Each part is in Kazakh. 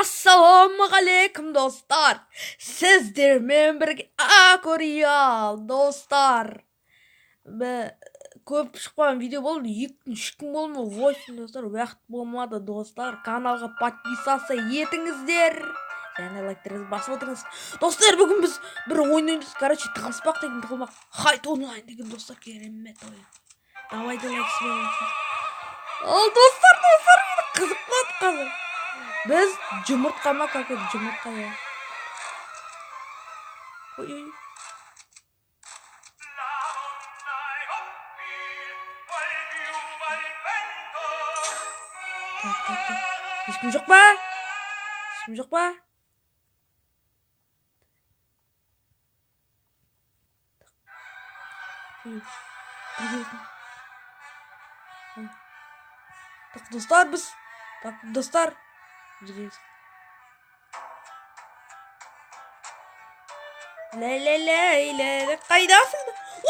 Ассалаумағалейкум достар. Сіздермен бірге Акуриал достар. Көп шықпаған видео болды. 2-3 күн болмады. Войтын достар, уақыт болмады достар. Каналға подписаться етіңіздер. Және лайктарыңызды басып отырыңыз. Достар, бүгін біз бір ойнаймыз. Короче, тығылыспақ деген тығылмақ. Хайт онлайн деген достар, керемет ойын. Давайте лайксымен. Ал достар, қызық болады қазір. Біз жұмыртқа ма как это жұмыртқа я? Ой. Ешкім жоқ па? Ешкім жоқ па? Так, достар біз. Так, достар. Ля-ля-ля-ля-ля. Қайдасың?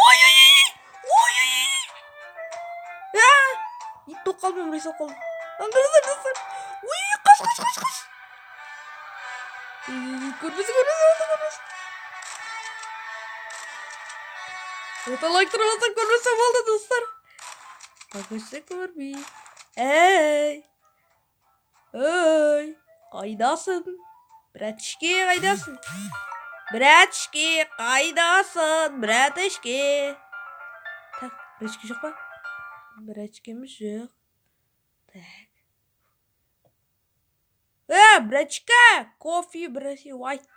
Ой-ой-ой! Ой-ой-ой! Ит болып қалдым, рейсал қалдым. Достар. Ой, қаш. Көрмесін. Это лайк тұрмаса көрмесе болды, достар. Көрмесе көрмей. Эй! Қайдасың? Братышке, қайдасың? Братышке, қайдасың? Братышке. Так, братышке жоқ па? Братышкеміз жоқ. Так. Братышка, кофе, братышке, white.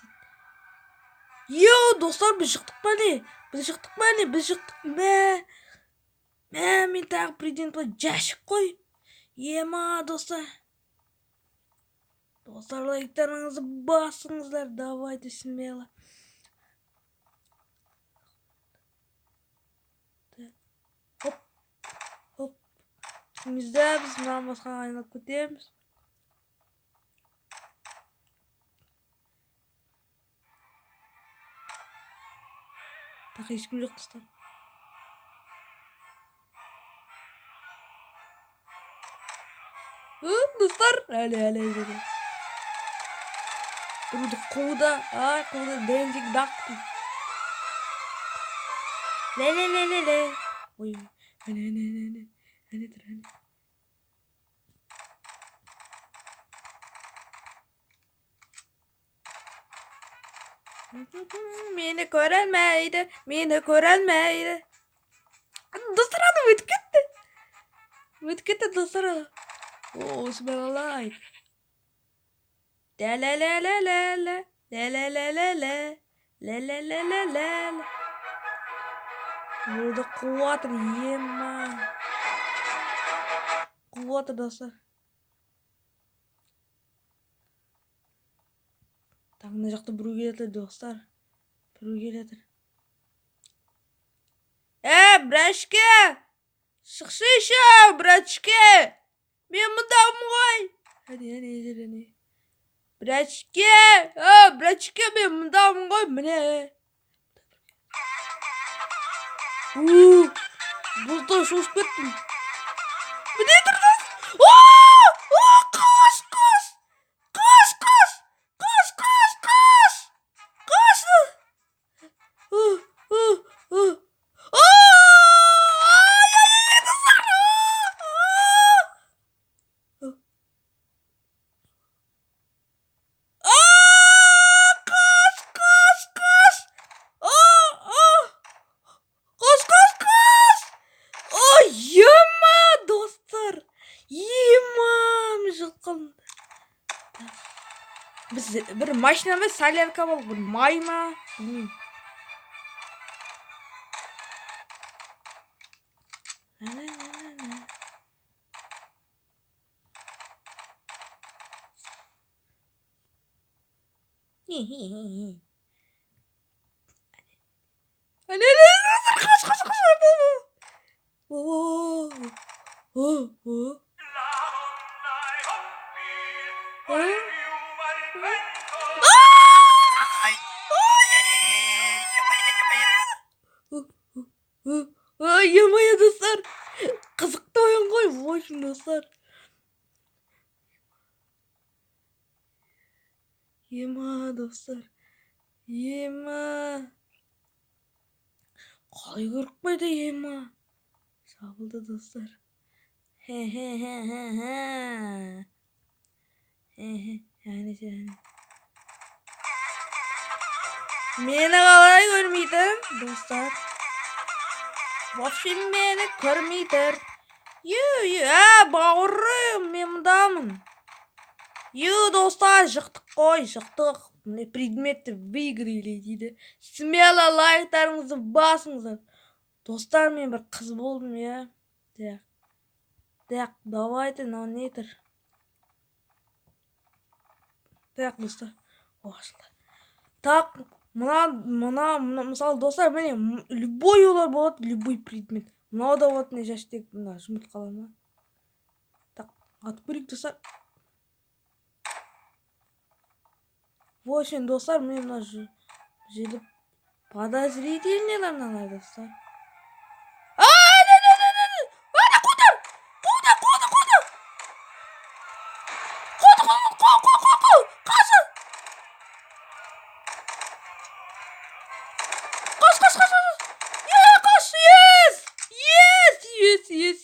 Йоу, достар, біз шықтық па не? Мен тағы президент жәшік қой. Ема, достар. Достар, лайктарыңызды басыңыздар. Давайте смело. Хоп. Түмізді біз мынау басқа айналып көтеміз. Так, ешкім жоқ, достар. Достар, әлі. Біруді қуыда, бәндік бақты. Лә. Ой, әне тұр. Мені көрәлмейді. Достар, аны өтіп кетті, достар. О, смелалай. Ля-ля-ля-ля-ля-ля. Ля-ля-ля-ля-ля. Burada қуатыр, ема. Қуатыр, достар. Так, мына жақта біреу келеді, достар. Братышке! Шықшышы, братышке! Мен мұндамын ғой. Әне. Братышке, мен мұндамын ғой, міне. Достар, шошып кеттім. Міне тұрдыз. Қаш. Біз бір машина ма, солярка бол, бір май ма, білмеймін. Ой, достар. Қызықты ойын ғой, достар. Ема, достар. Ема. Қалай көріп қойды, ема. Жабылды, достар. Хе-хе-хе-хе-хе. Meni қалай көрмейді, достар? Вообще мені көрмейді. Бауырым, мен мұндамын. Достар, жықтық қой, жықтық. Міне предметті выиграли дейді. Смело лайктарыңызды басыңыздар. Достар, мен бір қыз болдым, я. Так, давайте на нетер. Так, достар. Так, мына, мысалы, достар, міне, любой олар болады, любой предмет. Мынау да вот не жәштек, мына, жұмыртқалар ма? Так, атып көрейік, достар. В общем, достар, мен мына желіп подозрительныйлар мыналар, достар.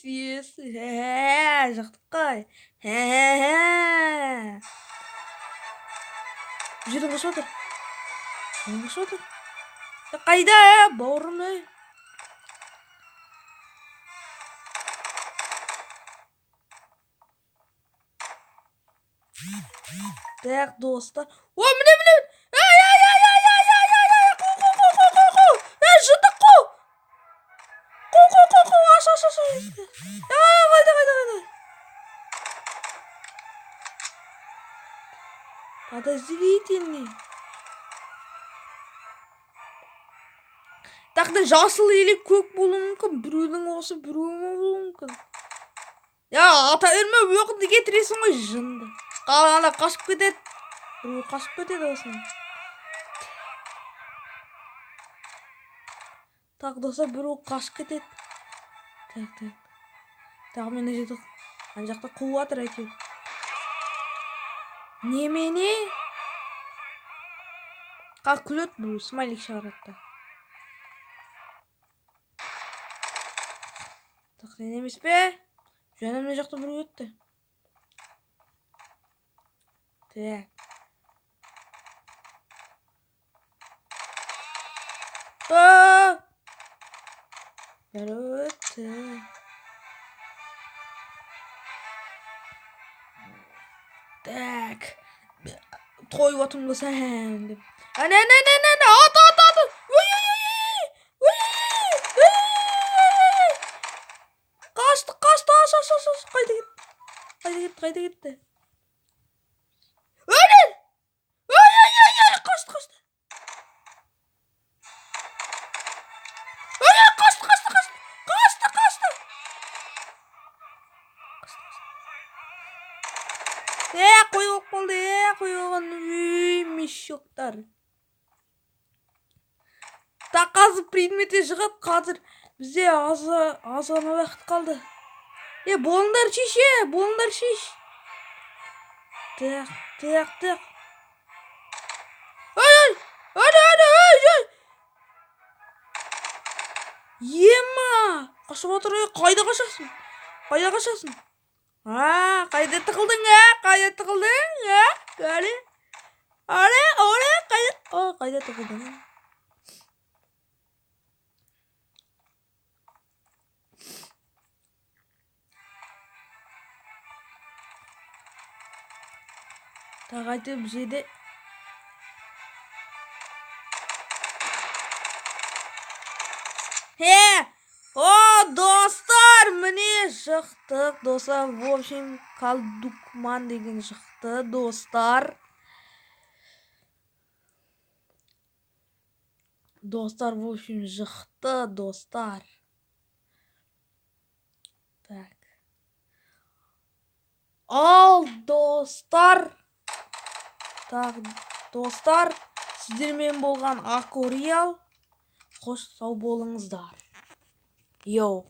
Yes. Жақтық қой. Жерін қыш отыр. Қайда, бауырым, Так, достар. Міне. Жындық қу. Қайда. Подозрительный. Тақта жасыл или көк болуы мүмкін. Біреудің осы, біреуің болуы мүмкін. Ата өрме өқінді кетіресің ғой, жынды. Қалғанда қашып кетеді. Біреу қашып кетеді осыны. Так, достар, біреу қашып кетеді. Так, мен жетіп. Ана жақта қуып жатыр әйтеуір. Немене? Күледі бұл, смайлик шығарады. Так, сен емес пе? Жаным не жақта біреу өтті. Так. Біреу өтті. Так. Тойып отырмын сән деп. Ат. Қашты. Қайда кетті. Қашты. Қойып қалды, қойылған мешоктар. Так, қазір предметте шығып, қазір бізде аз ғана уақыт қалды. Болыңдар шеш. Так. Ема! Қашып отыр, қайда қашасың? Қайда тықылдың, қайда тықылдың? Так, айтып жерде. Достар, міне жықтық, достар. В общем, Калдукман деген жықты, достар. Достар, в общем, жықты, достар. Так. Ал, достар. Так, достар, сіздермен болған Акуриал. Қош сау болыңыздар. Йоу.